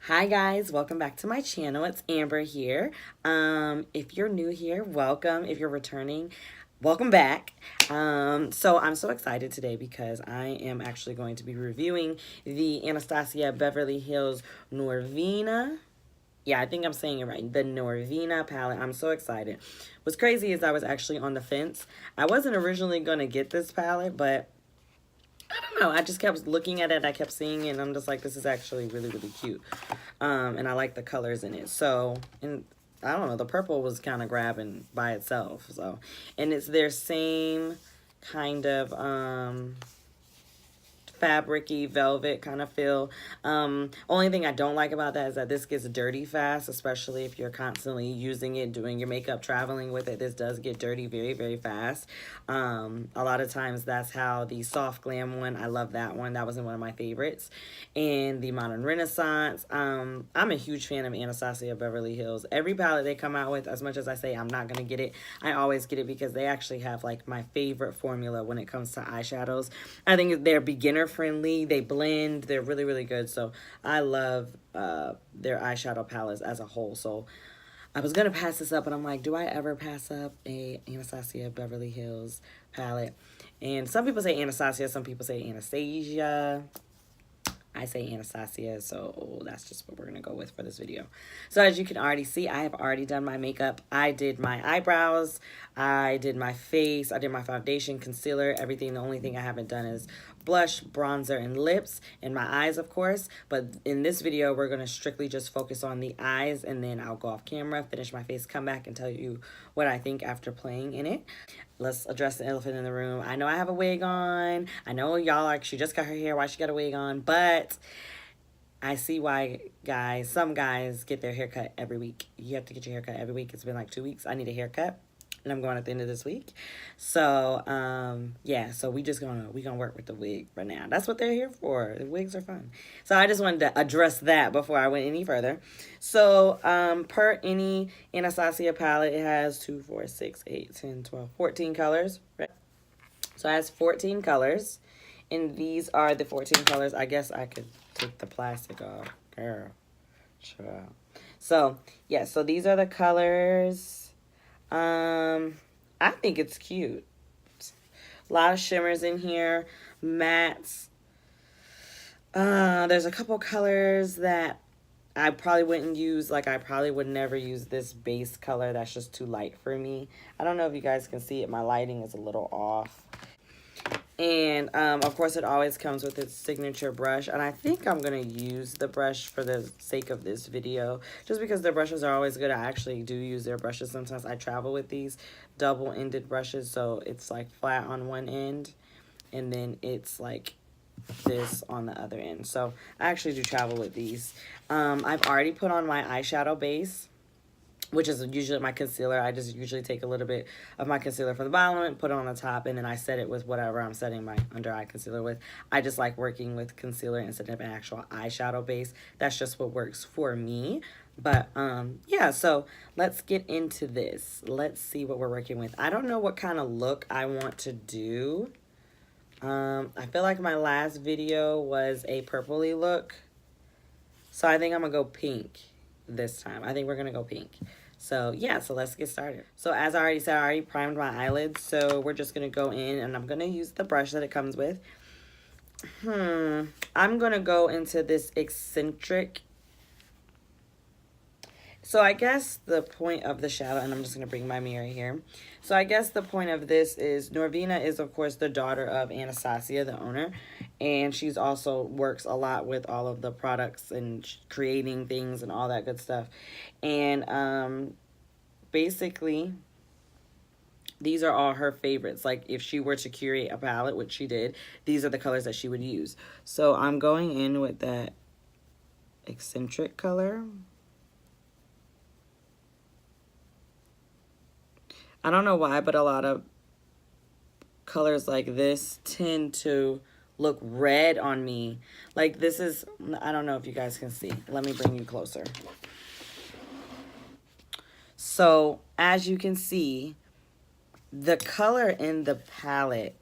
Hi guys, welcome back to my channel. It's Amber here. If you're new here, welcome. If you're returning, welcome back. So I'm so excited today because I am actually going to be reviewing the Anastasia Beverly Hills Norvina. Yeah, I think I'm saying it right. The Norvina palette. I'm so excited. What's crazy is I was actually on the fence. I wasn't originally going to get this palette, but I don't know. I just kept looking at it. I kept seeing it, and I'm just like, this is actually really, really cute. And I like the colors in it. So, and I don't know, the purple was kind of grabbing by itself. So, and it's their same kind of fabricy velvet kind of feel. Only thing I don't like about that is that this gets dirty fast, especially if you're constantly using it, doing your makeup, traveling with it. This does get dirty very, very fast. A lot of times that's how the Soft Glam one, I love that one. That was one of my favorites. And the Modern Renaissance. I'm a huge fan of Anastasia Beverly Hills. Every palette they come out with, as much as I say I'm not going to get it, I always get it because they actually have like my favorite formula when it comes to eyeshadows. I think they're beginner friendly, they blend, they're really, really good. So I love their eyeshadow palettes as a whole. So I was gonna pass this up, and I'm like, do I ever pass up a Anastasia Beverly Hills palette? And some people say Anastasia, some people say Anastasia. I say Anastasia, so that's just what we're going to go with for this video. So as you can already see, I have already done my makeup. I did my eyebrows, I did my face, I did my foundation, concealer, everything. The only thing I haven't done is blush, bronzer, and lips, and my eyes, of course. But in this video, we're going to strictly just focus on the eyes, and then I'll go off camera, finish my face, come back, and tell you what I think after playing in it. Let's address the elephant in the room. I know I have a wig on. I know y'all like, she just got her hair, why she got a wig on? But I see why some guys get their haircut every week. You have to get your haircut every week. It's been like 2 weeks. I need a haircut, and I'm going at the end of this week. So, yeah, so we gonna work with the wig for now. That's what they're here for. The wigs are fun. So I just wanted to address that before I went any further. So, per any Anastasia palette, it has 2, 4, 6, 8, 10, 12, 14 colors. Right? So it has 14 colors, and these are the 14 colors. I guess I could take the plastic off. Girl. Child. So, yeah, so these are the colors. I think it's cute. A lot of shimmers in here, mattes. There's a couple colors that I probably wouldn't use. Like, I probably would never use this base color. That's just too light for me. I don't know if you guys can see it. My lighting is a little off. And, of course, it always comes with its signature brush. And I think I'm going to use the brush for the sake of this video. Just because their brushes are always good. I actually do use their brushes. Sometimes I travel with these double-ended brushes. So it's, like, flat on one end. And then it's, like, this on the other end. So I actually do travel with these. I've already put on my eyeshadow base, which is usually my concealer. I just usually take a little bit of my concealer from the bottom and put it on the top, and then I set it with whatever I'm setting my under eye concealer with. I just like working with concealer instead of an actual eyeshadow base. That's just what works for me. But, yeah, so let's get into this. Let's see what we're working with. I don't know what kind of look I want to do. I feel like my last video was a purpley look. So I think I'm going to go pink this time. I think we're going to go pink. So, yeah, so let's get started. So, as I already said, I already primed my eyelids. So, we're just going to go in, and I'm going to use the brush that it comes with. I'm going to go into this eccentric. So, I guess the point of the shadow, and I'm just going to bring my mirror here. So, I guess the point of this is Norvina is, of course, the daughter of Anastasia, the owner. And she's also works a lot with all of the products and creating things and all that good stuff. And basically, these are all her favorites. Like, if she were to curate a palette, which she did, these are the colors that she would use. So, I'm going in with that eccentric color. I don't know why, but a lot of colors like this tend to look red on me. Like, this is, I don't know if you guys can see. Let me bring you closer. So, as you can see, the color in the palette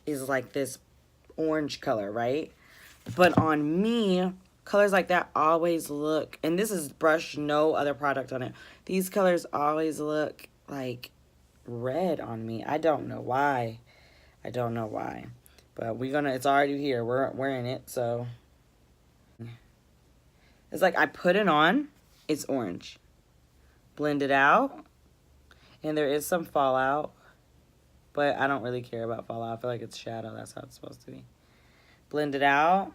is like this orange color, right? But on me, colors like that always look, and this is brush, no other product on it. These colors always look like red on me. I don't know why. I don't know why. But it's already here. We're wearing it, so. It's like I put it on, it's orange. Blend it out, and there is some fallout, but I don't really care about fallout. I feel like it's shadow. That's how it's supposed to be. Blend it out,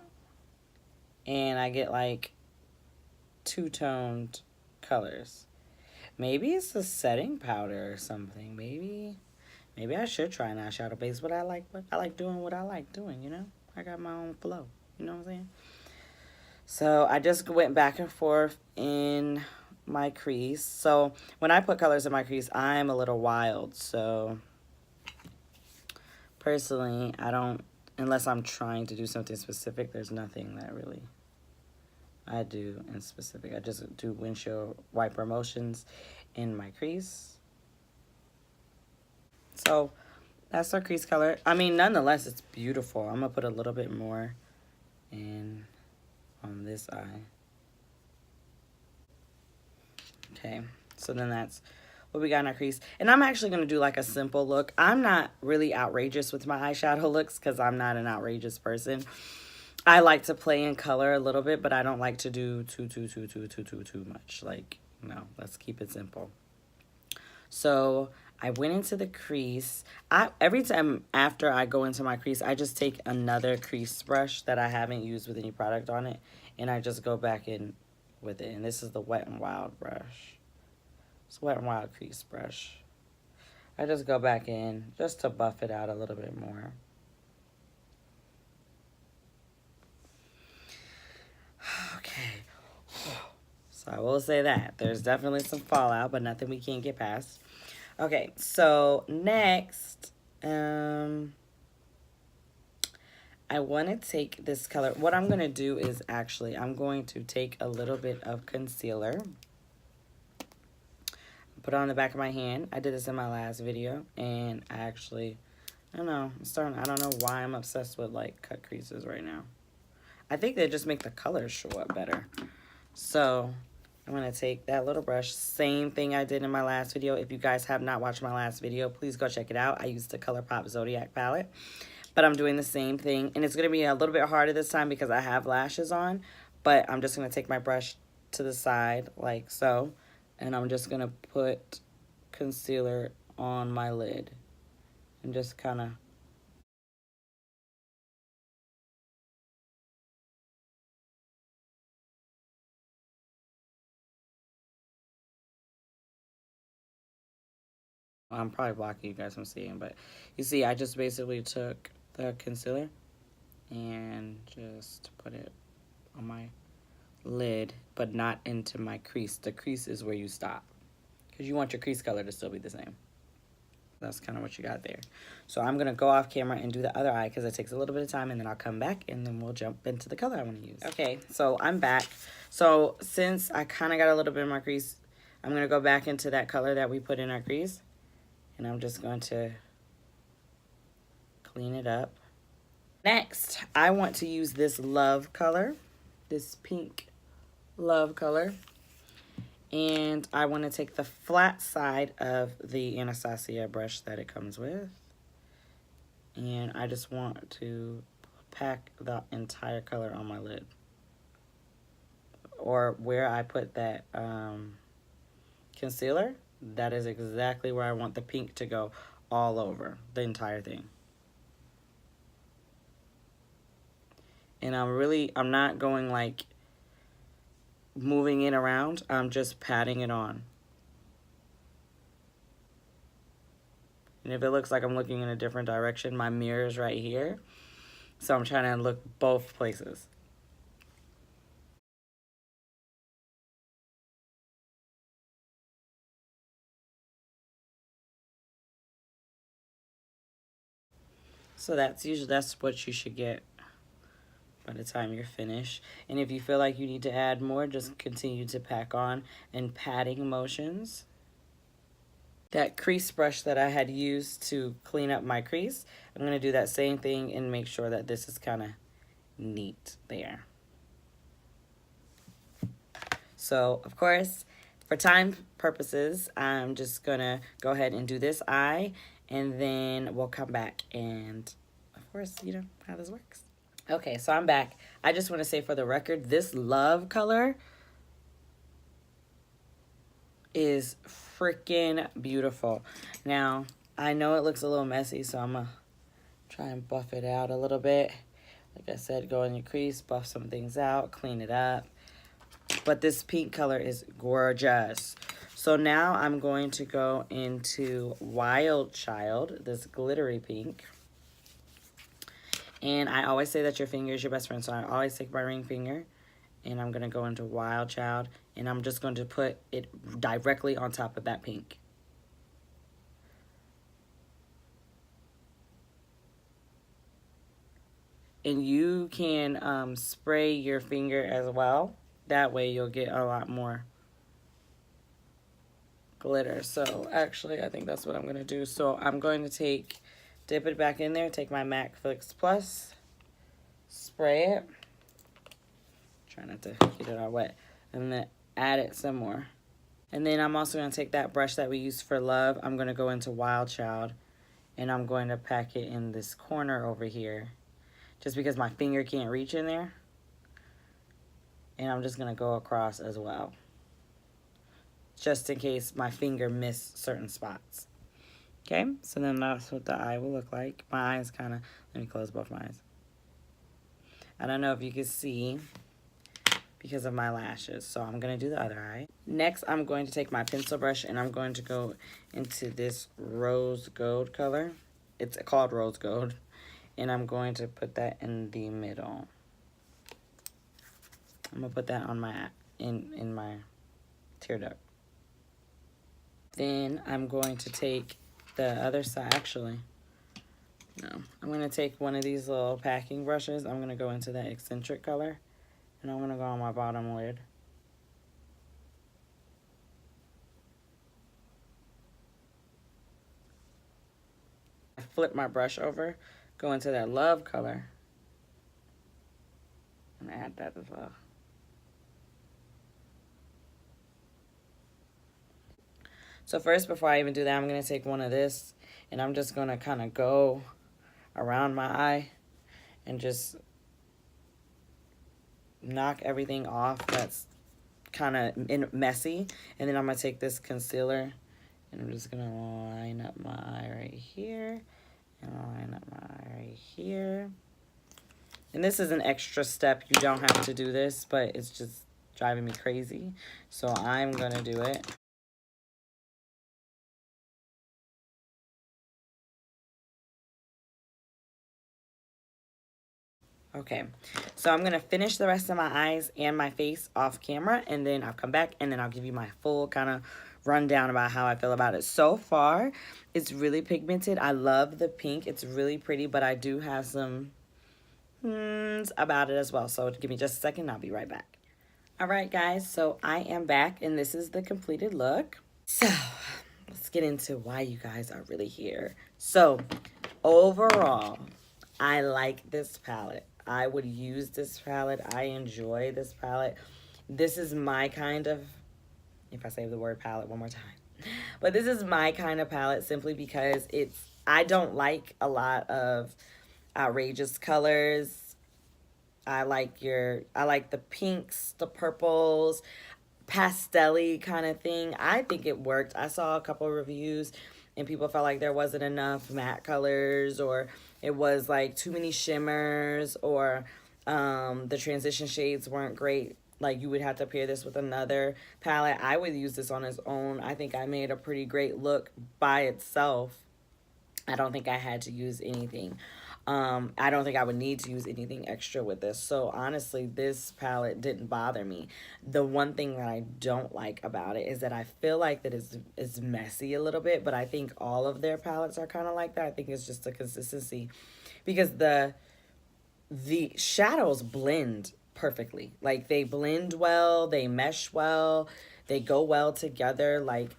and I get like two-toned colors. Maybe it's a setting powder or something. Maybe I should try an eyeshadow base, but I like doing what I like doing, you know? I got my own flow, you know what I'm saying? So I just went back and forth in my crease. So when I put colors in my crease, I'm a little wild. So personally, I don't, unless I'm trying to do something specific, there's nothing that really I do in specific. I just do windshield wiper motions in my crease. So that's our crease color. I mean, nonetheless, it's beautiful. I'm going to put a little bit more in on this eye. Okay, so then that's what we got in our crease. And I'm actually going to do like a simple look. I'm not really outrageous with my eyeshadow looks because I'm not an outrageous person. I like to play in color a little bit, but I don't like to do too much. Like, no, let's keep it simple. So I went into the crease. Every time after I go into my crease, I just take another crease brush that I haven't used with any product on it, and I just go back in with it. And this is the Wet n Wild brush. It's Wet n Wild crease brush. I just go back in just to buff it out a little bit more. Okay. So I will say that. There's definitely some fallout, but nothing we can't get past. Okay, so next, I want to take this color. What I'm going to do is actually, I'm going to take a little bit of concealer. Put it on the back of my hand. I did this in my last video, and I actually, I don't know, I don't know why I'm obsessed with, like, cut creases right now. I think they just make the colors show up better. So I'm going to take that little brush, same thing I did in my last video. If you guys have not watched my last video, please go check it out. I used the Colourpop Zodiac palette, but I'm doing the same thing. And it's going to be a little bit harder this time because I have lashes on, but I'm just going to take my brush to the side like so, and I'm just going to put concealer on my lid and just kind of I'm probably blocking you guys from seeing, but you see, I just basically took the concealer and just put it on my lid, but not into my crease. The crease is where you stop because you want your crease color to still be the same. That's kind of what you got there. So I'm going to go off camera and do the other eye because it takes a little bit of time, and then I'll come back and then we'll jump into the color I want to use. Okay, so I'm back. So since I kind of got a little bit in my crease, I'm going to go back into that color that we put in our crease. And I'm just going to clean it up. Next, I want to use this love color, this pink love color. And I want to take the flat side of the Anastasia brush that it comes with. And I just want to pack the entire color on my lid. Or where I put that concealer. That is exactly where I want the pink to go all over the entire thing. And I'm not going like moving it around. I'm just patting it on. And if it looks like I'm looking in a different direction, my mirror is right here. So I'm trying to look both places. So that's what you should get by the time you're finished. And if you feel like you need to add more, just continue to pack on and patting motions. That crease brush that I had used to clean up my crease, I'm going to do that same thing and make sure that this is kind of neat there. So, of course, for time purposes, I'm just gonna go ahead and do this eye, and then we'll come back and, of course, you know how this works. Okay, so I'm back. I just want to say for the record, this love color is freaking beautiful. Now, I know it looks a little messy, so I'm gonna try and buff it out a little bit. Like I said, go in your crease, buff some things out, clean it up. But this pink color is gorgeous. So now I'm going to go into Wild Child, this glittery pink. And I always say that your finger is your best friend, so I always take my ring finger, and I'm going to go into Wild Child, and I'm just going to put it directly on top of that pink. And you can spray your finger as well. That way you'll get a lot more glitter. So actually, I think that's what I'm going to do. So I'm going to dip it back in there, take my Mack Fix Plus, spray it. Try not to get it all wet. And then add it some more. And then I'm also going to take that brush that we used for Love. I'm going to go into Wild Child, and I'm going to pack it in this corner over here, just because my finger can't reach in there. And I'm just going to go across as well, just in case my finger missed certain spots. Okay, so then that's what the eye will look like. My eyes kind of, let me close both my eyes. I don't know if you can see because of my lashes, so I'm going to do the other eye. Next, I'm going to take my pencil brush, and I'm going to go into this rose gold color. It's called rose gold, and I'm going to put that in the middle. I'm going to put that on my, in my tear duct. Then I'm going to take the other side, actually, no. I'm going to take one of these little packing brushes. I'm going to go into that eccentric color, and I'm going to go on my bottom lid. I flip my brush over, go into that Love color, and add that as well. So first, before I even do that, I'm going to take one of this, and I'm just going to kind of go around my eye and just knock everything off that's kind of messy. And then I'm going to take this concealer, and I'm just going to line up my eye right here, and line up my eye right here. And this is an extra step. You don't have to do this, but it's just driving me crazy. So I'm going to do it. Okay, so I'm going to finish the rest of my eyes and my face off camera, and then I'll come back, and then I'll give you my full kind of rundown about how I feel about it. So far, it's really pigmented. I love the pink. It's really pretty, but I do have some about it as well. So give me just a second, I'll be right back. All right, guys, so I am back, and this is the completed look. So let's get into why you guys are really here. So overall, I like this palette. I would use this palette. I enjoy this palette. This is my kind of, if I say the word palette one more time, but this is my kind of palette simply because I don't like a lot of outrageous colors. I like the pinks, the purples, pastel-y kind of thing. I think it worked. I saw a couple of reviews, and people felt like there wasn't enough matte colors, or it was like too many shimmers, or the transition shades weren't great. Like, you would have to pair this with another palette. I would use this on its own. I think I made a pretty great look by itself. I don't think I had to use anything. I don't think I would need to use anything extra with this. So honestly, this palette didn't bother me. The one thing that I don't like about it is that I feel like that it's messy a little bit, but I think all of their palettes are kind of like that. I think it's just a consistency, because the shadows blend perfectly. Like, they blend well, they mesh well, they go well together. Like,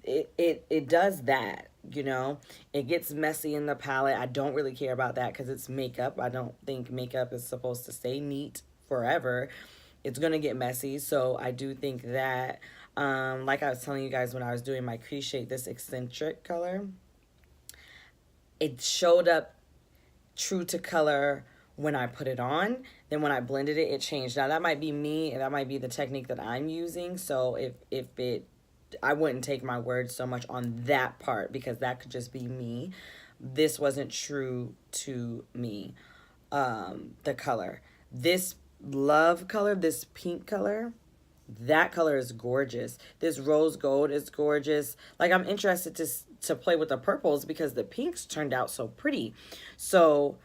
it does that. You know, it gets messy in the palette. I don't really care about that because it's makeup. I don't think makeup is supposed to stay neat forever. it's going to get messy. So I do think that, like I was telling you guys when I was doing my crease shade, this eccentric color, it showed up true to color when I put it on. Then when I blended it, it changed. Now that might be me, and that might be the technique that I'm using. So if it, I wouldn't take my word so much on that part, because that could just be me. This wasn't true to me. The color, this love color, this pink color, that color is gorgeous. This rose gold is gorgeous. Like, I'm interested to play with the purples because the pinks turned out so pretty. So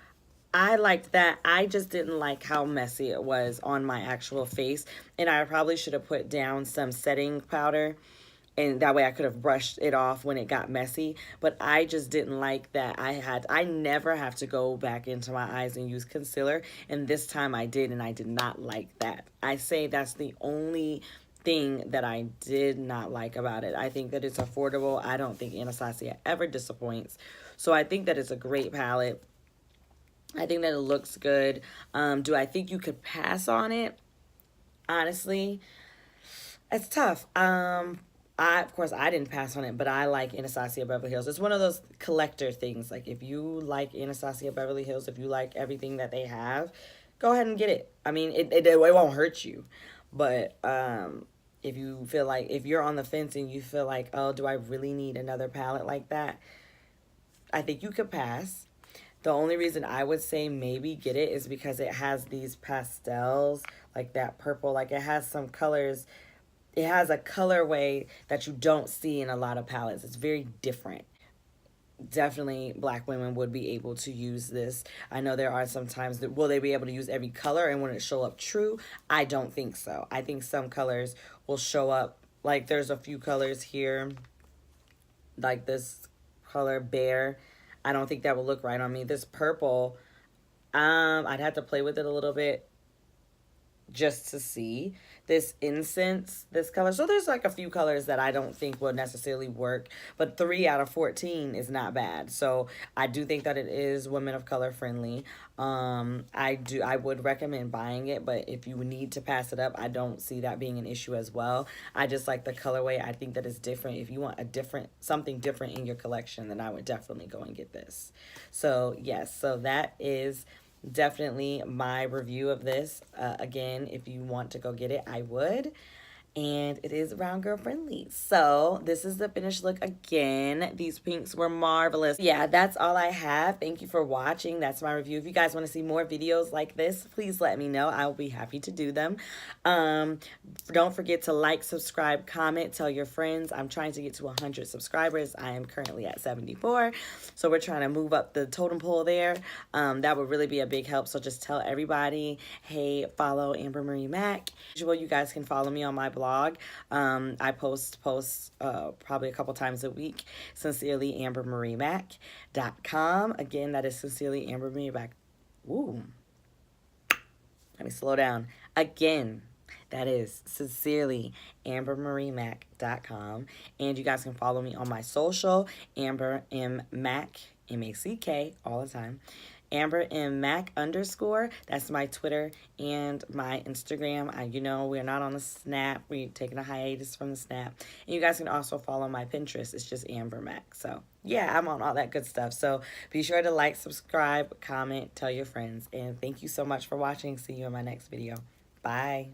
I liked that. I just didn't like how messy it was on my actual face, and I probably should have put down some setting powder, and that way I could have brushed it off when it got messy. But I just didn't like that I never have to go back into my eyes and use concealer, and this time I did, and I did not like that. I say that's the only thing that I did not like about it. I think that it's affordable. I don't think Anastasia ever disappoints. So I think that it's a great palette. I think that it looks good. Do I think you could pass on it? Honestly, it's tough. Of course, I didn't pass on it, but I like Anastasia Beverly Hills. It's one of those collector things. Like, if you like Anastasia Beverly Hills, if you like everything that they have, go ahead and get it. I mean, it won't hurt you. But if you feel like, if you're on the fence and you feel like, oh, do I really need another palette like that? I think you could pass. The only reason I would say maybe get it is because it has these pastels, like that purple. Like, it has some colors. It has a colorway that you don't see in a lot of palettes. It's very different. Definitely Black women would be able to use this. I know there are some times that, will they be able to use every color and when it show up true? I don't think so. I think some colors will show up. Like, there's a few colors here, like this color, Bear. I don't think that will look right on me. This purple, I'd have to play with it a little bit just to see. This incense, this color. So there's like a few colors that I don't think will necessarily work, but 3 out of 14 is not bad. So I do think that it is women of color friendly. I would recommend buying it, but if you need to pass it up, I don't see that being an issue as well. I just like the colorway. I think that it's different. If you want something different in your collection, then I would definitely go and get this. So yes, so that is definitely my review of this. Again, if you want to go get it, I would. And it is round girl friendly. So this is the finished look again. These pinks were marvelous. Yeah, that's all I have. Thank you for watching. That's my review. If you guys want to see more videos like this, please let me know. I will be happy to do them. Don't forget to like, subscribe, comment, tell your friends. I'm trying to get to 100 subscribers. I am currently at 74. So we're trying to move up the totem pole there. That would really be a big help. So just tell everybody, hey, follow Amber Marie Mack. You guys can follow me on my blog. I post probably a couple times a week. Sincerely, AmberMarieMack.com. Again, that is Sincerely Amber Marie Mack. Ooh. Let me slow down. Again, that is Sincerely AmberMarieMack.com. And you guys can follow me on my social, Amber M Mack, M-A-C-K, all the time. Amber M Mack _. That's my Twitter and my Instagram. You know, we're not on the Snap. We're taking a hiatus from the Snap. And you guys can also follow my Pinterest. It's just Amber Mack. So, yeah, I'm on all that good stuff. So, be sure to like, subscribe, comment, tell your friends. And thank you so much for watching. See you in my next video. Bye.